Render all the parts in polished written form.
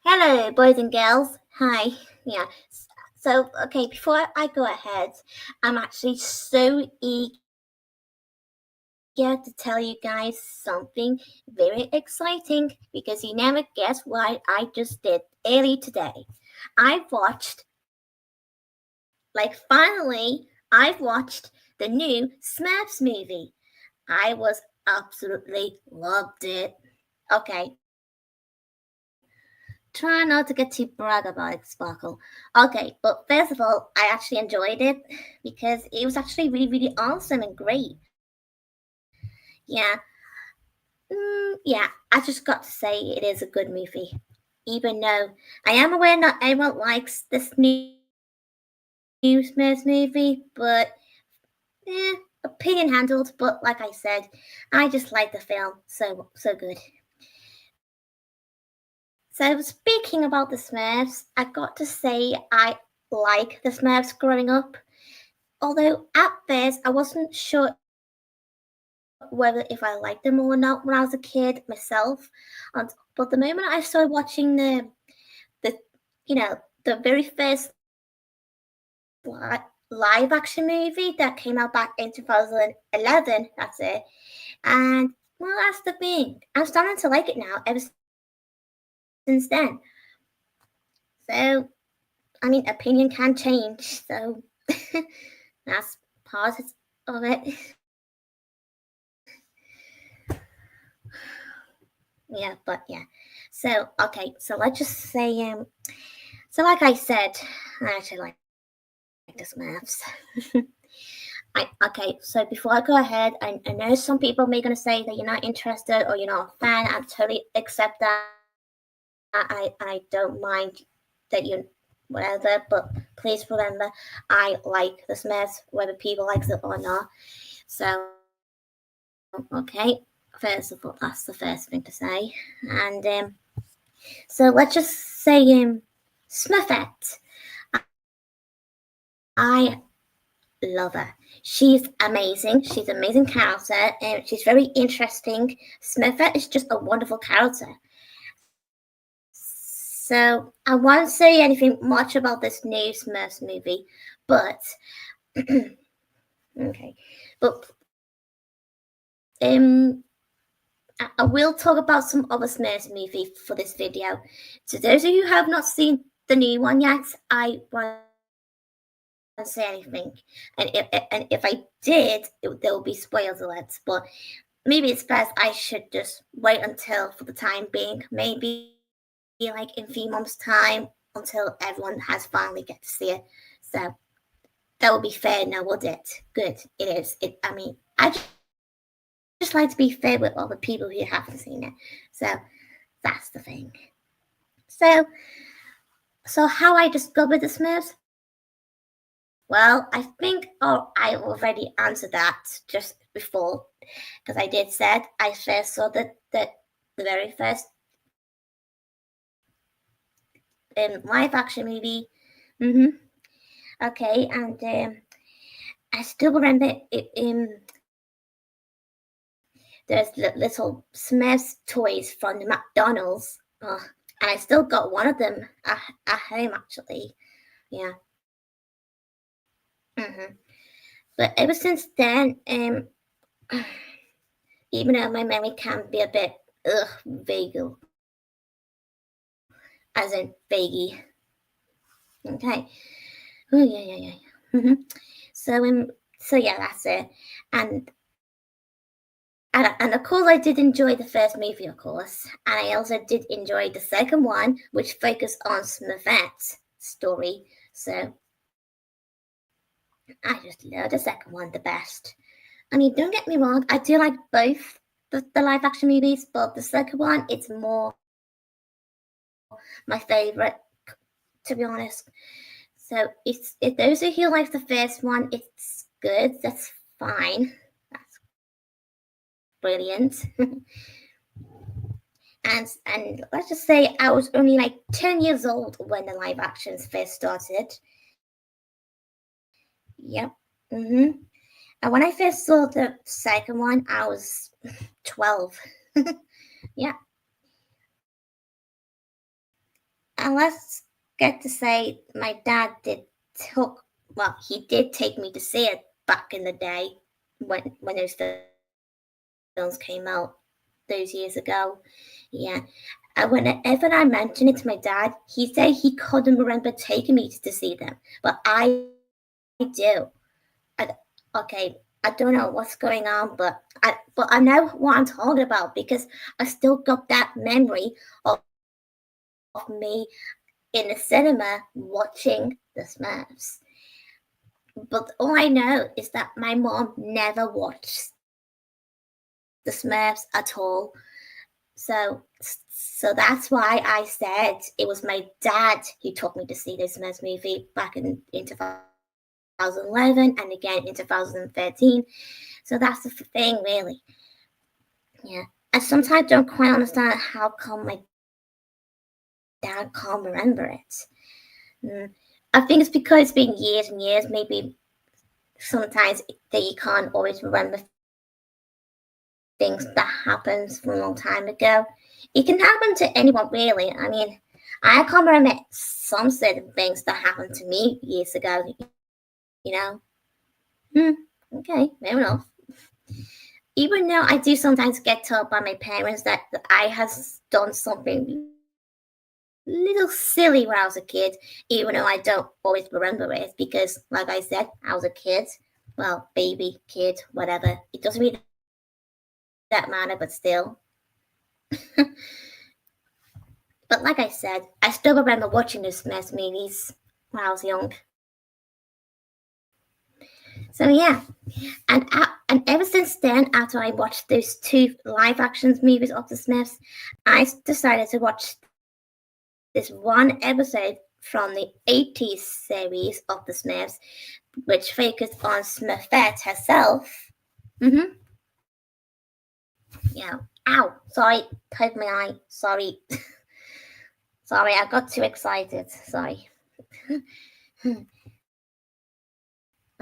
Hello, boys and girls. Hi. Yeah. So, okay, before I go ahead, I'm actually so eager to tell you guys something very exciting because you never guess what I just did early today. I watched, I've watched the new Smurfs movie. I was absolutely loved it. Okay, try not to get too brag about it, Sparkle. Okay, but first of all, I actually enjoyed it because it was actually really, really awesome and great. Yeah, yeah. I just got to say it is a good movie, even though I am aware not everyone likes this new Smurfs movie, but opinion handled. But like I said, I just like the film so good. So speaking about the Smurfs, I got to say I like the Smurfs growing up. Although at first I wasn't sure whether if I liked them or not when I was a kid myself. But the moment I started watching the you know the very first live action movie that came out back in 2011, that's it. And well, that's the thing. I'm starting to like it now ever since then. So I mean, opinion can change. So that's part of it. Yeah, but yeah. So okay, so let's just say so like I said, I actually like this maths. Okay, so before I go ahead, I know some people may gonna say that you're not interested or you're not a fan. I totally accept that. I don't mind that you whatever, but please remember I like the Smiths, whether people likes it or not. So okay, first of all, that's the first thing to say, and so let's just say Smurfette. I love her. She's amazing. She's an amazing character, and she's very interesting. Smurfette is just a wonderful character. So I won't say anything much about this new Smurfs movie, but okay, but I will talk about some other Smurfs movie for this video. So those of you who have not seen the new one yet, I won't say anything. And if I did, there will be spoilers alerts. But maybe it's best I should just wait until, for the time being, maybe like in 3 months' time, until everyone has finally get to see it. So that would be fair now, would it? Good, it is. I mean, I just like to be fair with all the people who haven't seen it. So that's the thing. So, so how I discovered the Smurfs? Well, I think I already answered that just before, because I did said I first saw the very first live action movie. Mm-hmm. Okay, and I still remember it. There's little Smurfs toys from the McDonald's. Oh, and I still got one of them at home actually. Yeah. Mm-hmm. But ever since then, even though my memory can be a bit vague, as in vaguey. Okay. Oh yeah. Mm-hmm. So yeah, that's it. And and of course, I did enjoy the first movie, of course, and I also did enjoy the second one, which focused on Smurfette's story. So I just love the second one the best. I mean, don't get me wrong, I do like both the live action movies, but the second one, it's more my favorite, to be honest. So if those of you who like the first one, it's good. That's fine. That's brilliant. and let's just say I was only like 10 years old when the live actions first started. Yep. And when I first saw the second one, I was 12. Yeah. And let's get to say my dad he did take me to see it back in the day when those films came out those years ago. Yeah. And whenever I mention it to my dad, he said he couldn't remember taking me to see them, but I do. Okay, I don't know what's going on, but I know what I'm talking about because I still got that memory of me in the cinema watching the Smurfs. But all I know is that my mom never watched the Smurfs at all. So that's why I said it was my dad who took me to see this Smurfs movie back in 2011 and again in 2013. So that's the thing, really. Yeah. I sometimes don't quite understand how come my dad can't remember it. I think it's because it's been years and years, maybe sometimes that you can't always remember things that happened from a long time ago. It can happen to anyone, really. I mean, I can't remember some certain things that happened to me years ago, you know? Okay, fair enough. Even though I do sometimes get told by my parents that I has done something little silly when I was a kid, even though I don't always remember it because, like I said, I was a kid. Well, baby, kid, whatever. It doesn't really that matter, but still. But like I said, I still remember watching those Smurfs movies when I was young. So yeah, and ever since then, after I watched those 2 live action movies of the Smurfs, I decided to watch this one episode from the 80s series of the Smurfs, which focused on Smurfette herself. Yeah. Ow. Sorry. Hurt my eye. Sorry. Sorry, I got too excited. Sorry.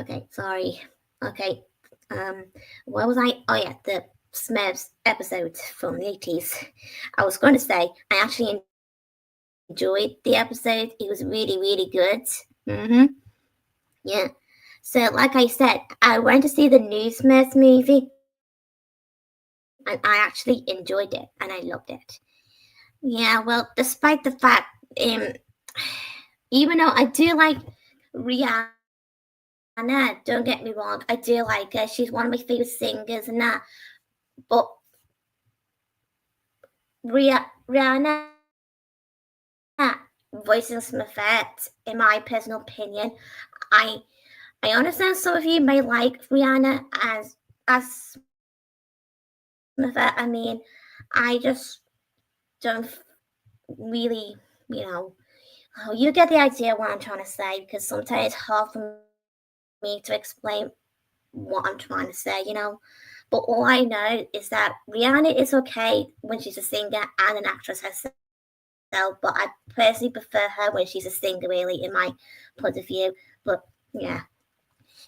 Okay, sorry. Okay. Where was I? Oh yeah, the Smurfs episode from the 80s. I was going to say I actually enjoyed the episode. It was really, really good. Yeah. So, like I said, I went to see the new Smurfs movie, and I actually enjoyed it, and I loved it. Yeah. Well, despite the fact, even though I do like Rihanna, don't get me wrong, I do like her. She's one of my favorite singers and that. But Rihanna voicing Smurfette, in my personal opinion, I understand some of you may like Rihanna as Smurfette. I mean, I just don't really, you know. Oh, you get the idea what I'm trying to say because sometimes it's hard for me to explain what I'm trying to say. But all I know is that Rihanna is okay when she's a singer and an actress herself, but I personally prefer her when she's a singer, really, in my point of view. But yeah,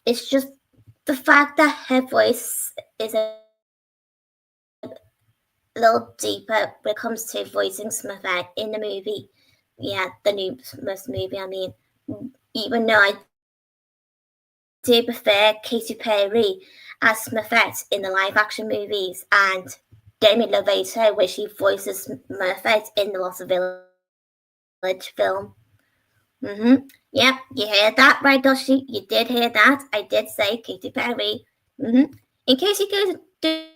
it's just the fact that her voice is a little deeper when it comes to voicing Smurfette in the movie. Yeah, the new Smurfs movie. I mean, even though I do prefer Katy Perry as Smurfette in the live action movies and Demi Lovato, where she voices Smurfette in the Lost Village film. Yep, you heard that right, Dusty? You did hear that. I did say Katy Perry. In case you guys didn't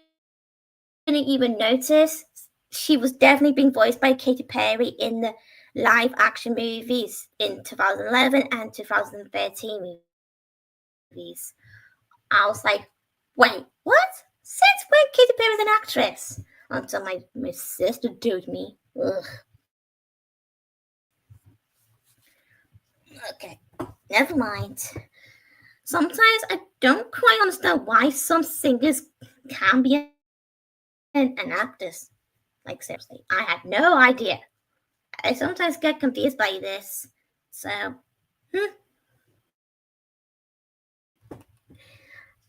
even notice, she was definitely being voiced by Katy Perry in the live action movies in 2011 and 2013 movies. I was like, wait, what? Since when Katy Perry's an actress? Until my sister told me. Ugh. Okay, never mind. Sometimes I don't quite understand why some singers can be an actress. Like, seriously, I had no idea. I sometimes get confused by this. So,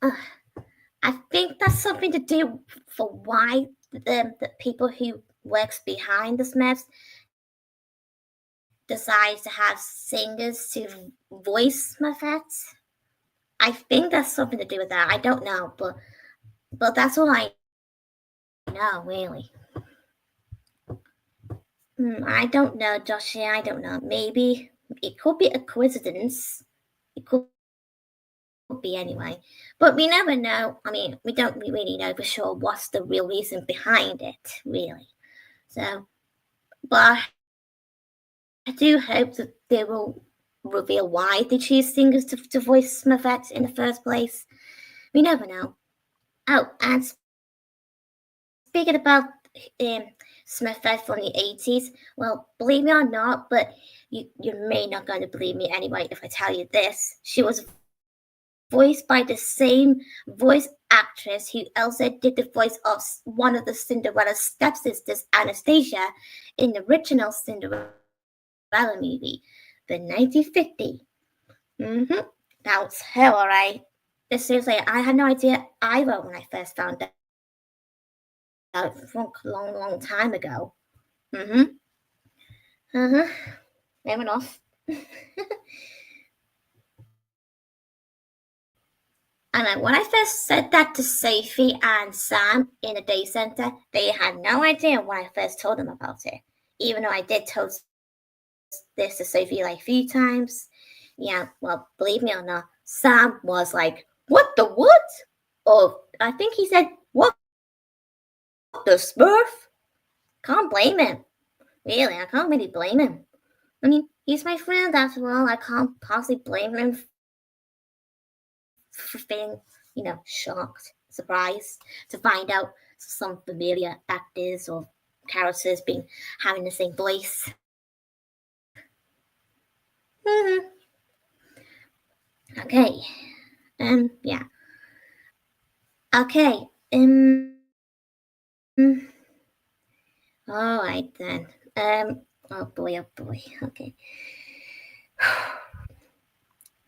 I think that's something to do for why the people who works behind the Smiths decides to have singers to voice Smurfs. I think that's something to do with that. I don't know, but that's all I know, really. I don't know, Joshie. I don't know. Maybe it could be a coincidence. It could be anyway. But we never know. I mean, we don't really know for sure what's the real reason behind it, really. So, but I do hope that they will reveal why they choose singers to voice Smurfs in the first place. We never know. Oh, and speaking about Smurfs from the 80s, well, believe me or not, but you may not going to believe me anyway if I tell you this. She was voiced by the same voice actress who also did the voice of one of the Cinderella stepsisters, Anastasia, in the original Cinderella movie, the 1950. That was her, alright. Seriously, I had no idea either when I first found out from a long, long time ago. Fair enough. And when I first said that to Sophie and Sam in the day center, they had no idea when I first told them about it. Even though I did tell this to Sophie like a few times. Yeah, well, believe me or not, Sam was like, "What the what?" Or I think he said, "What the Smurf?" Can't blame him. Really, I can't really blame him. I mean, he's my friend after all. I can't possibly blame him for being, shocked, surprised to find out some familiar actors or characters having the same voice. Okay. Yeah. Okay. All right then. Oh boy. Okay.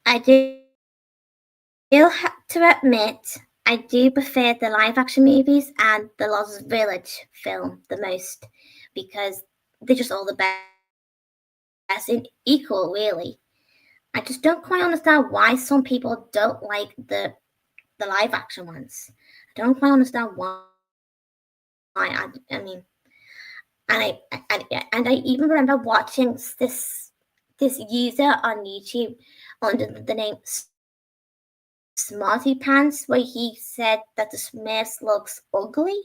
I do have to admit, I do prefer the live action movies and the Lost Village film the most because they're just all the best and equal, really. I just don't quite understand why some people don't like the live action ones. I don't quite understand why. I mean, and I even remember watching this user on YouTube under the name Smarty Pants, where he said that the Smurfs looks ugly.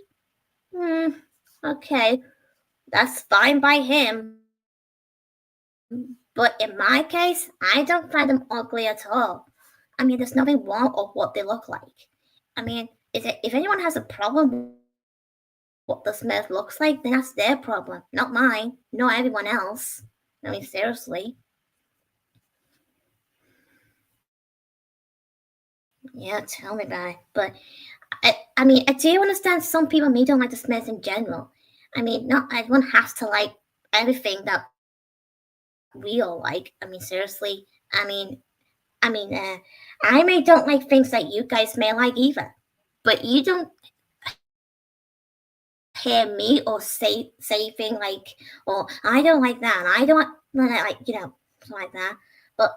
Okay, that's fine by him. But in my case, I don't find them ugly at all. I mean, there's nothing wrong with what they look like. I mean, if anyone has a problem with what the Smurf looks like, then that's their problem, not mine, not everyone else. I mean, seriously. Yeah, tell me about it. But I mean, I do understand some people may don't like the Smurfs in general. I mean, not everyone has to like everything that we all like. I mean, seriously. I may don't like things that you guys may like either, but you don't hear me or say thing like, "Oh, I don't like that," and I don't like something like that. But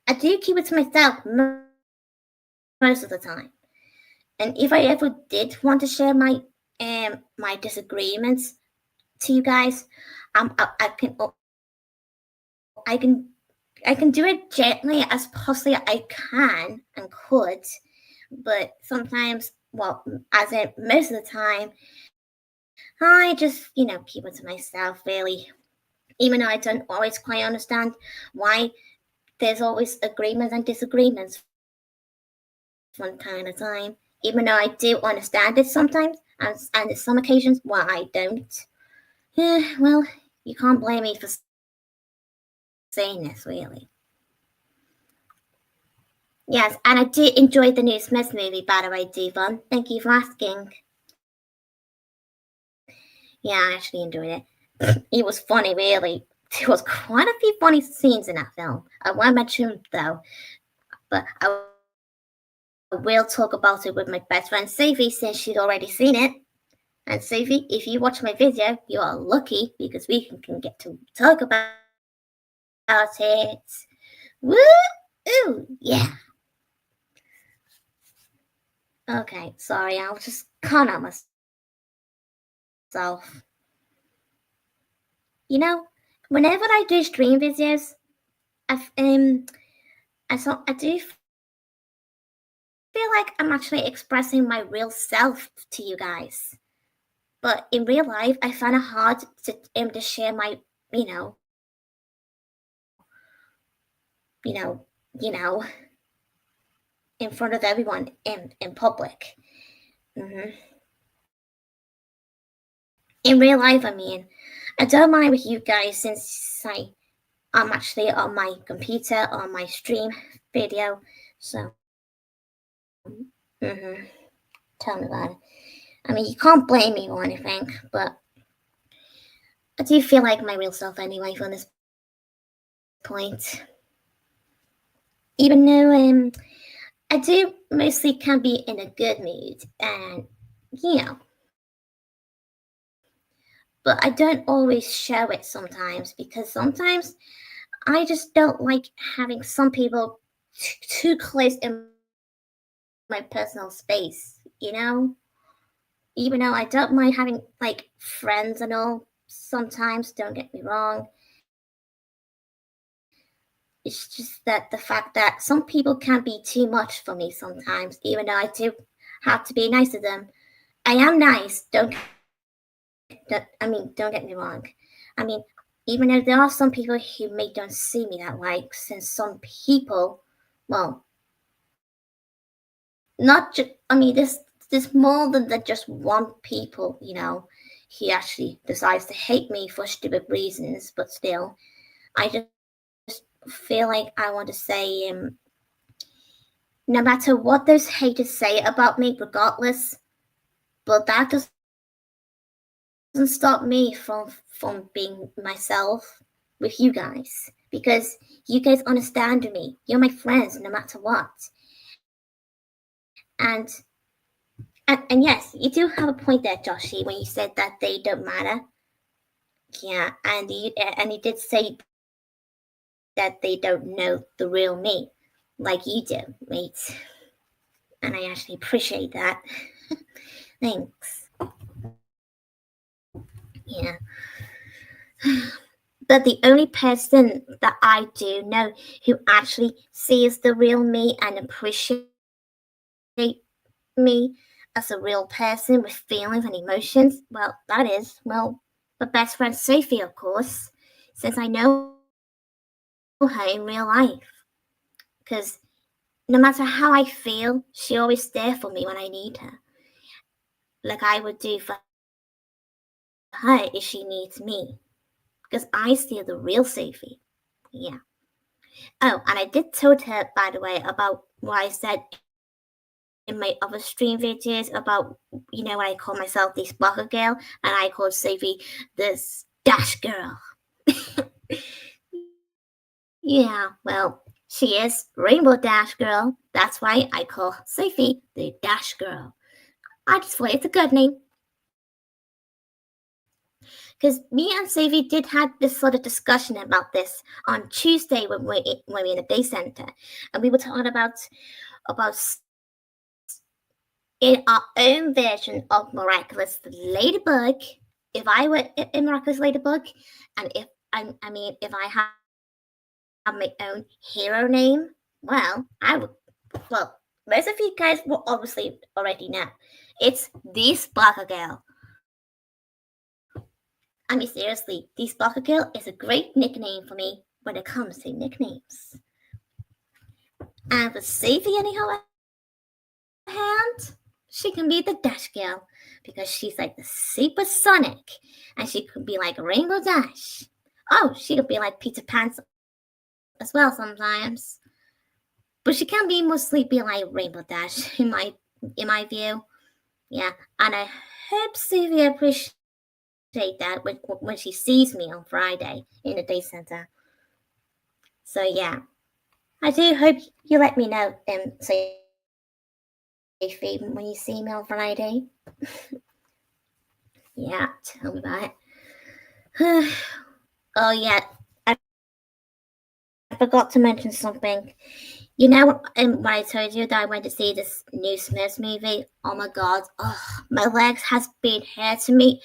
I do keep it to myself most of the time. And if I ever did want to share my disagreements to you guys, I can I can do it gently as possibly I can and could, but sometimes, well, as in most of the time, I just keep it to myself really. Even though I don't always quite understand why there's always agreements and disagreements from time to time. Even though I do understand it sometimes, and on some occasions, well, I don't. Well, you can't blame me for saying this, really. Yes, and I did enjoy the new Smith movie, by the way, Devon. Thank you for asking. Yeah, I actually enjoyed it. It was funny, really. There was quite a few funny scenes in that film. I won't mention though, but I will talk about it with my best friend Sophie since she's already seen it. And Sophie, if you watch my video, you are lucky because we can get to talk about it. Woo! Ooh, yeah. Okay, sorry, I was just caught up myself. You know, whenever I do stream videos, I do feel like I'm actually expressing my real self to you guys. But in real life, I find it hard to share my, you know, you know, you know, in front of everyone in public. hmm In real life, I mean, I don't mind with you guys since I'm actually on my computer on my stream video. So, hmm tell me about it. I mean, you can't blame me or anything, but I do feel like my real self anyway from this point. Even though I do mostly can be in a good mood, and you know, but I don't always show it sometimes because sometimes I just don't like having some people too close in my personal space, you know? Even though I don't mind having like friends and all sometimes, don't get me wrong. It's just that the fact that some people can be too much for me sometimes, even though I do have to be nice to them. I am nice, don't get me wrong. I mean, even though there are some people who may don't see me that way, since some people, well, not just, I mean, there's more than just one people, he actually decides to hate me for stupid reasons, but still, I just feel like I want to say, no matter what those haters say about me, regardless, but that doesn't stop me from being myself with you guys because you guys understand me. You're my friends, no matter what. And and yes, you do have a point there, Joshy, when you said that they don't matter. Yeah, and you did say that they don't know the real me, like you do, mate. And I actually appreciate that. Thanks. Yeah. But the only person that I do know who actually sees the real me and appreciates me as a real person with feelings and emotions, well, that is, well, my best friend Sophie, of course, since I know her in real life. Because no matter how I feel, she always there for me when I need her. Like I would do for her if she needs me. Because I see the real Sophie. Yeah. Oh, and I did told her, by the way, about what I said in my other stream videos about, when I call myself the Sparkle Girl, and I called Sophie this Dash Girl. Yeah, well, she is Rainbow Dash Girl. That's why I call Sophie the Dash Girl. I just thought it's a good name. Because me and Sophie did have this sort of discussion about this on Tuesday when we in the day center, and we were talking about in our own version of Miraculous Ladybug. If I were in Miraculous Ladybug, and if I have my own hero name, well, I would. Well, most of you guys will obviously already know. It's the Sparkle Girl. I mean, seriously, the Sparkle Girl is a great nickname for me when it comes to nicknames. And for Sophie, on the other hand, she can be the Dash Girl because she's like the supersonic, and she could be like Rainbow Dash. Oh, she could be like Peter Pan as well sometimes, but she can be mostly be like Rainbow Dash in my view. Yeah, and I hope Sophie appreciates that when she sees me on Friday in the day center. So yeah, I do hope you let me know, Sophie, when you see me on Friday. Yeah, tell me about it. Oh yeah, I forgot to mention something. You know, when I told you that I went to see this new Smurfs movie, oh my god, my legs has been hurting me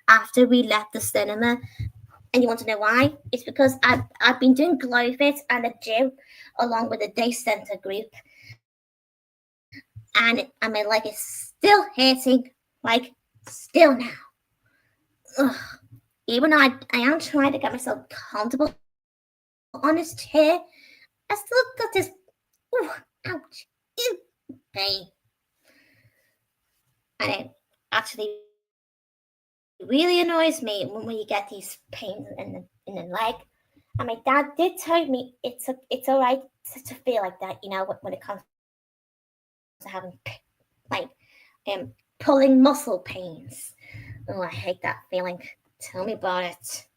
after we left the cinema. And you want to know why? It's because I've been doing glow fit and a gym along with the day center group, and my leg is still hurting, like still now. Ugh. Even though I am trying to get myself comfortable on this chair, I still got this ouch pain. And it actually really annoys me when you get these pains in the leg. And my dad did tell me it's alright to feel like that, when it comes to having like pulling muscle pains. Oh, I hate that feeling. Tell me about it.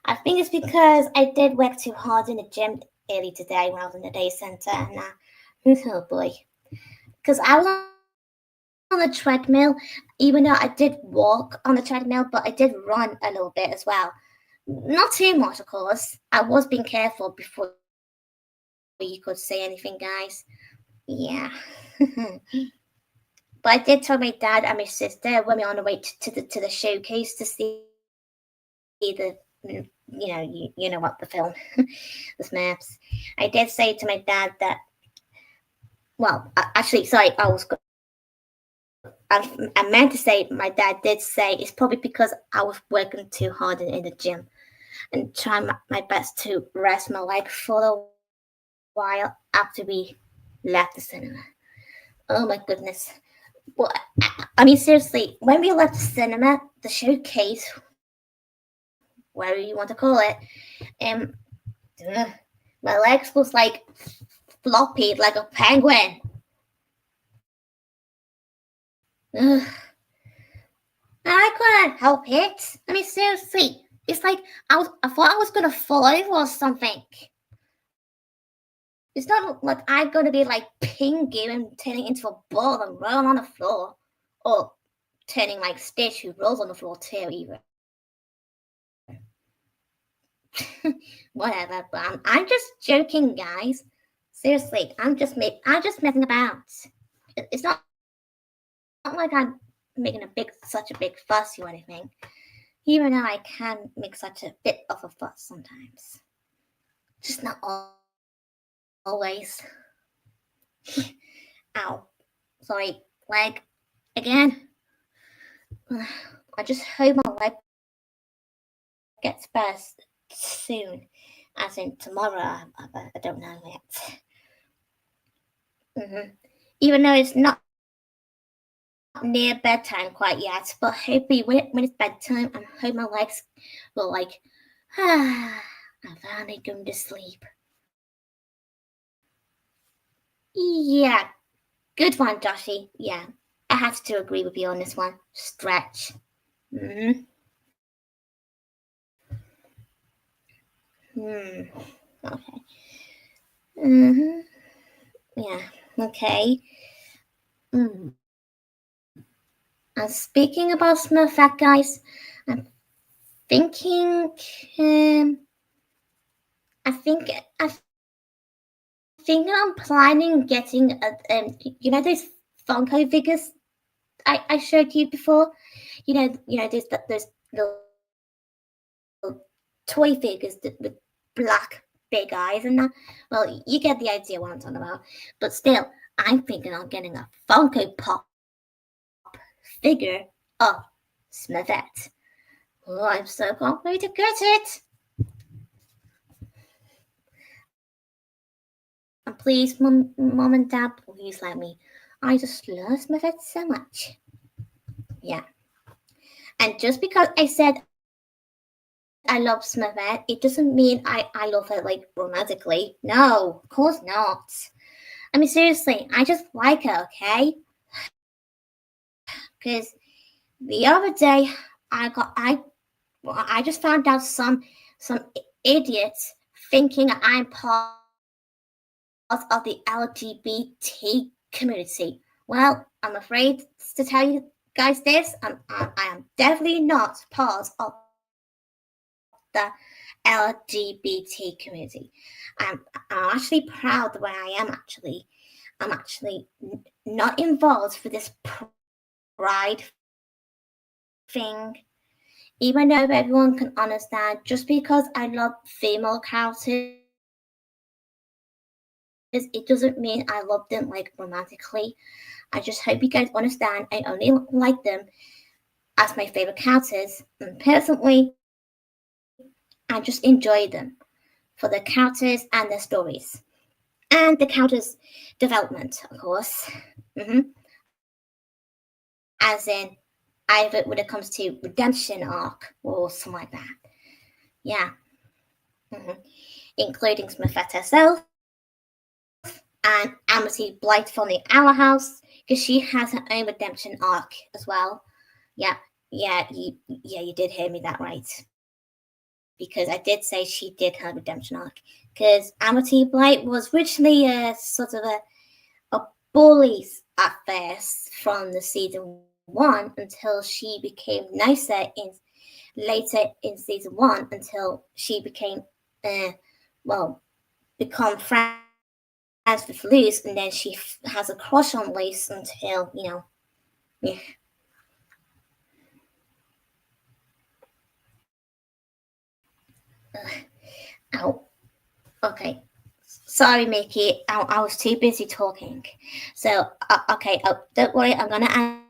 I think it's because I did work too hard in the gym early today when I was in the day center, and oh boy, because I was on the treadmill, even though I did walk on the treadmill, but I did run a little bit as well. Not too much, of course. I was being careful before you could say anything, guys. Yeah. But I did tell my dad and my sister when we were on the way to the showcase to see you know what the film, the Smurfs. I did say to my dad that, well, actually, sorry, I meant to say my dad did say it's probably because I was working too hard in the gym and trying my best to rest my leg for a while after we left the cinema. Oh my goodness. Well, I mean, seriously, when we left the cinema, the showcase, whatever you want to call it, um, ugh, my legs was like floppy like a penguin. Ugh. And I couldn't help it. I mean, seriously, it's like I thought I was gonna fall over or something. It's not like I'm gonna be like Pingu and turning into a ball and roll on the floor, or turning like Stitch who rolls on the floor too, either. Whatever, but I'm just joking, guys. Seriously, I'm just messing about. It's not like I'm making such a big fuss or anything. Even though I can make such a bit of a fuss sometimes. Just not always. Ow. Sorry, leg again. I just hope my leg gets better soon. As in tomorrow, I don't know yet. Even though it's not near bedtime quite yet, but hopefully when it's bedtime, I hope my legs will I'm finally going to sleep. Yeah, good one, Joshy. Yeah, I have to agree with you on this one. Stretch. Mm. Okay. Mhm. Yeah. Okay. And speaking about Smurfette, guys, I'm thinking. Um, I think I'm planning getting you know those Funko figures I showed you before. Those little toy figures with black big eyes and that. Well, you get the idea what I'm talking about. But still, I'm thinking of getting a Funko Pop figure of Smurfette. Oh, I'm so can't wait to get it. And please, mom and dad, please let me. I just love Smurfette so much. Yeah. And just because I said I love Smurfette, it doesn't mean I love her like romantically. No, of course not. I mean, seriously, I just like her, okay? Because the other day, I just found out some idiots thinking I'm part of the LGBT community. Well, I'm afraid to tell you guys this, I am definitely not part of the LGBT the LGBT community. I'm actually proud the way I am. I'm actually not involved with this pride thing. Even though everyone can understand, just because I love female characters, it doesn't mean I love them like romantically. I just hope you guys understand I only like them as my favorite characters. And personally, I just enjoy them for the characters and their stories. And the characters' development, of course. As in, either when it comes to redemption arc or something like that. Yeah. Including Smurfette herself and Amity Blight from the Owl House, because she has her own redemption arc as well. Yeah, you did hear me that right. Because I did say she did have a redemption arc. Because Amity Blight was originally a sort of a bully at first from the season 1 until she became nicer later in season 1 until she became become friends with Luce, and then she has a crush on Luce until yeah. Ow. Okay. Sorry, Mickey. I was too busy talking. So, okay. Don't worry. I'm going to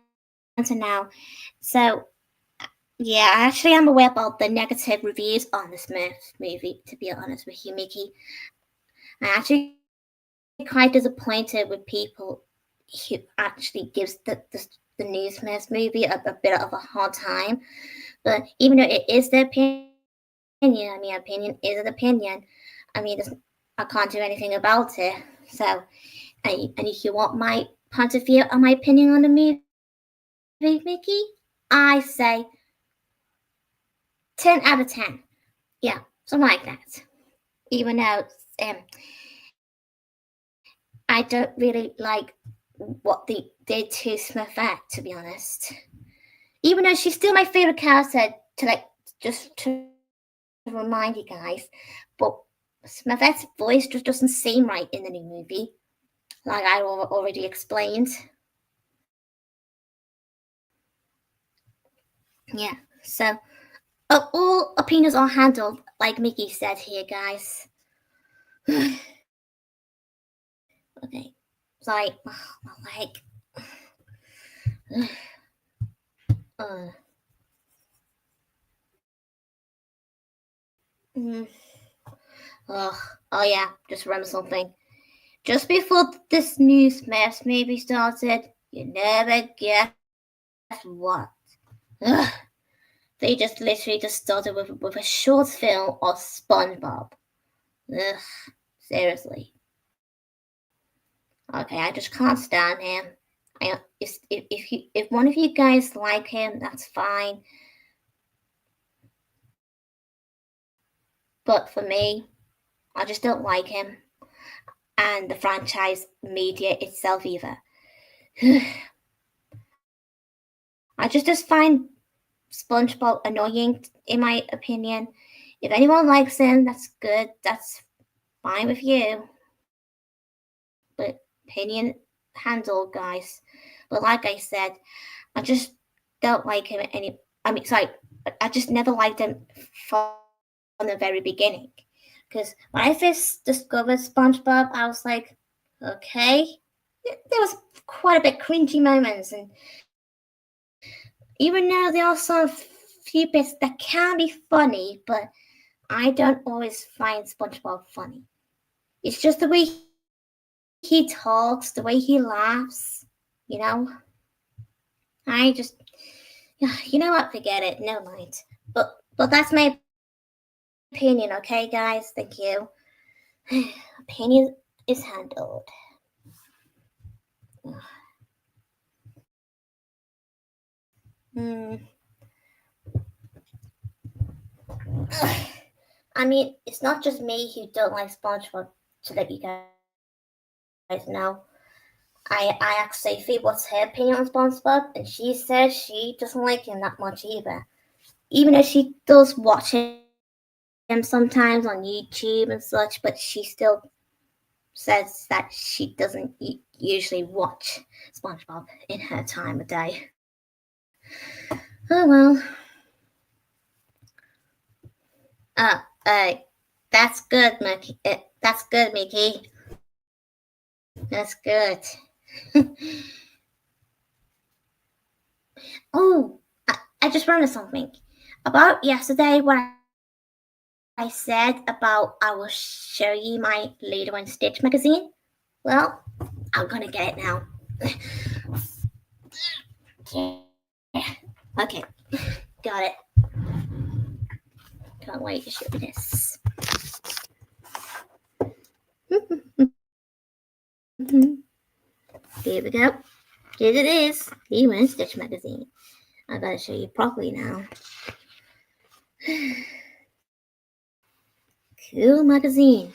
answer now. So, yeah, I actually am aware about the negative reviews on the Smurfs movie, to be honest with you, Mickey. I'm actually quite disappointed with people who actually gives the new Smurfs movie a bit of a hard time. But even though it is their opinion, opinion is an opinion. I can't do anything about it. So, and if you want my point of view and my opinion on the movie, Mickey, I say 10 out of 10. Yeah, something like that. Even though I don't really like what they did to Smurfette, to be honest. Even though she's still my favorite character just to remind you guys, but Smurfette's voice just doesn't seem right in the new movie, like I already explained. Yeah, so all opinions are handled, like Mickey said here, guys. Okay, sorry, my leg. Oh yeah, just remember something. Just before this new Smurfs movie started, you never guess what. Ugh. They just literally just started with a short film of SpongeBob. Ugh, seriously. Okay, I just can't stand him. If one of you guys like him, that's fine. But for me, I just don't like him, and the franchise media itself either. I just find SpongeBob annoying, in my opinion. If anyone likes him, that's good. That's fine with you. But opinion handled, guys. But like I said, I just don't like him any. I just never liked him from the very beginning. Because when I first discovered SpongeBob, I was like, okay, there was quite a bit cringy moments, and even though there are some few bits that can be funny, but I don't always find SpongeBob funny. It's just the way he talks, the way he laughs, you know? I just, you know what? Forget it. Never mind. But that's my opinion, okay, guys? Thank you. Opinion is handled. It's not just me who don't like SpongeBob, to let you guys know. I asked Sophie what's her opinion on SpongeBob, and she says she doesn't like him that much either. Even though she does watch him sometimes on YouTube and such, but she still says that she doesn't usually watch SpongeBob in her time of day. Oh well. That's good, Mickey. That's good, Mickey. That's good. Oh, I just remembered something about yesterday when I said about I will show you my Lilo and Stitch magazine. Well, I'm gonna get it now. Okay, got it. Can't wait to show you this. Here we go. Here it is, Lilo and Stitch magazine. I gotta show you properly now. Cool magazine.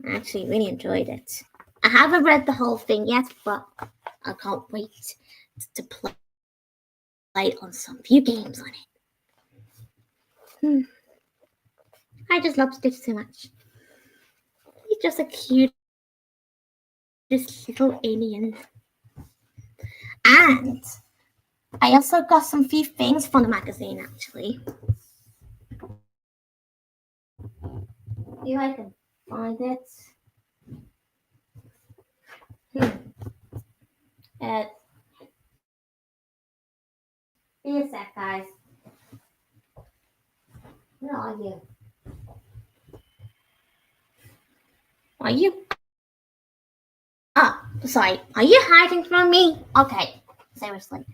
I actually really enjoyed it. I haven't read the whole thing yet, but I can't wait to play on some few games on it. I just love Stitch so much. He's just a cute little alien. And I also got some few things from the magazine actually. If I can find it. Be a sec, guys. Where are you? Are you? Oh, sorry. Are you hiding from me? Okay. Seriously.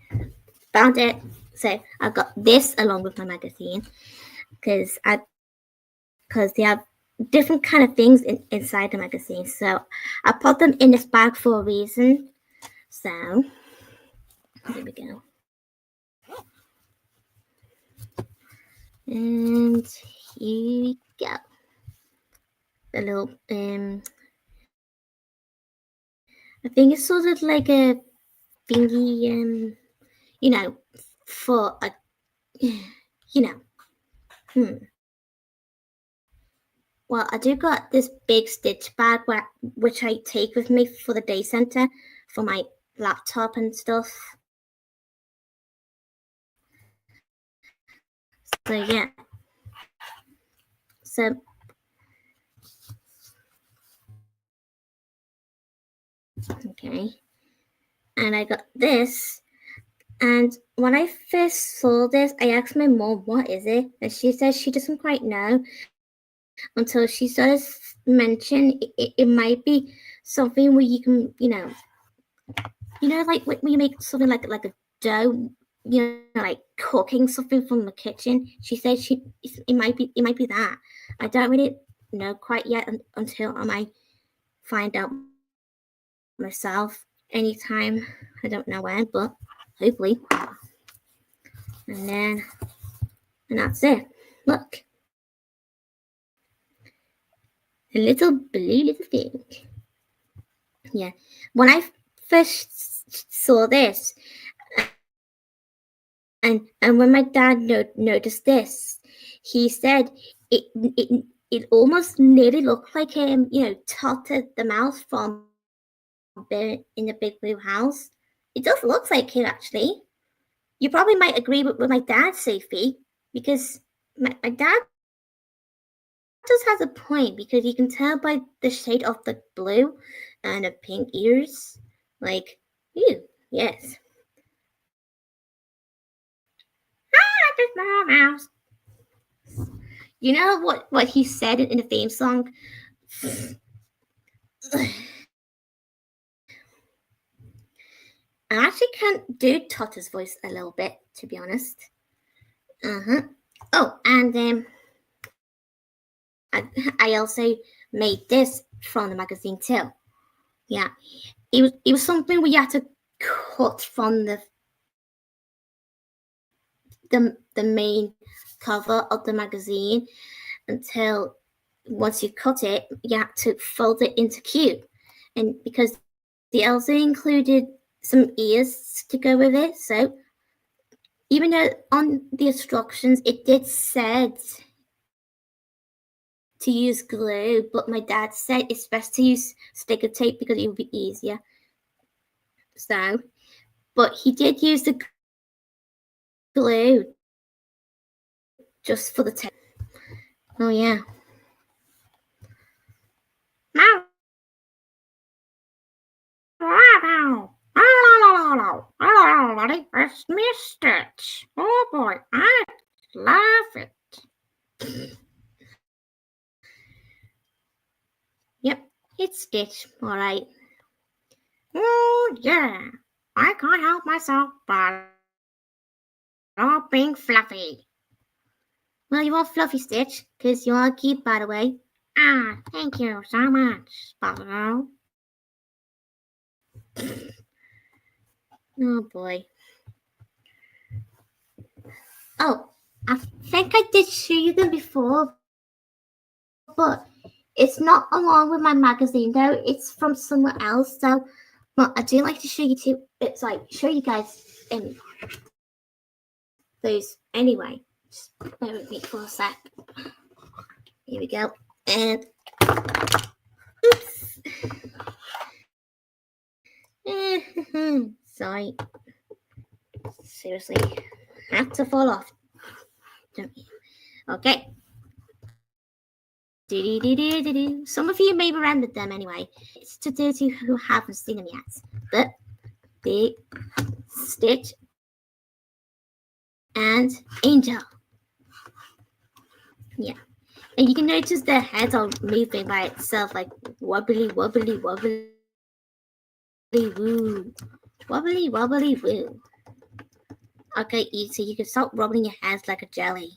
Found it. So I got this along with my magazine because they have different kind of things inside the magazine. So I put them in this bag for a reason. So here we go. And here we go. A little I think it's sort of like a thingy for a Well, I do got this big Stitch bag which I take with me for the day center for my laptop and stuff. So yeah. So okay. And I got this. And when I first saw this, I asked my mom, what is it? And she says she doesn't quite know until she started mention it might be something where you can, like when you make something like a dough, like cooking something from the kitchen. She said it might be that. I don't really know quite yet until I might find out myself anytime. I don't know when, but hopefully. And that's it. Look. A little blue little thing. Yeah. When I first saw this, and when my dad noticed this, he said it almost nearly looked like Totter the mouse from in the Big Blue House. It does look like him actually. You probably might agree with my dad, Sophie, because my dad just has a point because you can tell by the shade of the blue and the pink ears. Like, ew, yes. I like the small mouse. You know what he said in the theme song? I actually can't do Totter's voice a little bit, to be honest. Oh, and I also made this from the magazine too. Yeah, it was something we had to cut from the main cover of the magazine until once you cut it, you have to fold it into cube. And because they also included some ears to go with it, so even though on the instructions it did said to use glue, but my dad said it's best to use sticker tape because it would be easier. So, but he did use the glue just for the tape. Oh yeah. It's me, Stitch. Oh boy, I love it. Yep, it's Stitch, alright. Oh yeah, I can't help myself but love being fluffy. Well, you are fluffy, Stitch, because you are cute, by the way. Ah, thank you so much, Spotto. Oh boy. Oh, I think I did show you them before, but it's not along with my magazine though. It's from somewhere else. So, but I do like to show you two. It's like show you guys those anyway. Just bear with me for a sec. Here we go. And oops. Sorry. Seriously, had to fall off. Okay. Some of you may remember them anyway. It's to those who haven't seen them yet. But Big Stitch and Angel. Yeah. And you can notice their heads are moving by itself, like wobbly, wobbly, wobbly, woo. Wobbly, wobbly, woo. Okay, so you can start rubbing your hands like a jelly.